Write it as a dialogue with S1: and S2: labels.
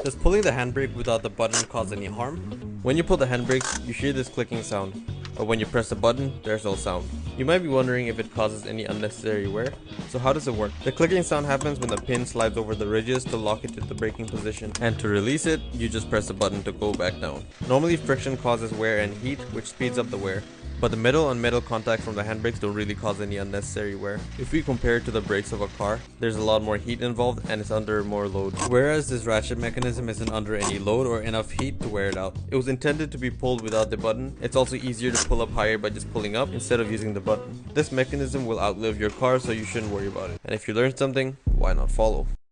S1: Does pulling the handbrake without the button cause any harm? When you pull the handbrake, you hear this clicking sound, but when you press the button, there's no sound. You might be wondering if it causes any unnecessary wear. So how does it work? The clicking sound happens when the pin slides over the ridges to lock it to the braking position, and to release it, you just press the button to go back down. Normally friction causes wear and heat, which speeds up the wear. But the metal on metal contact from the handbrakes don't really cause any unnecessary wear. If we compare it to the brakes of a car, there's a lot more heat involved and it's under more load. Whereas this ratchet mechanism isn't under any load or enough heat to wear it out. It was intended to be pulled without the button. It's also easier to pull up higher by just pulling up instead of using the button. This mechanism will outlive your car, so you shouldn't worry about it. And if you learned something, why not follow?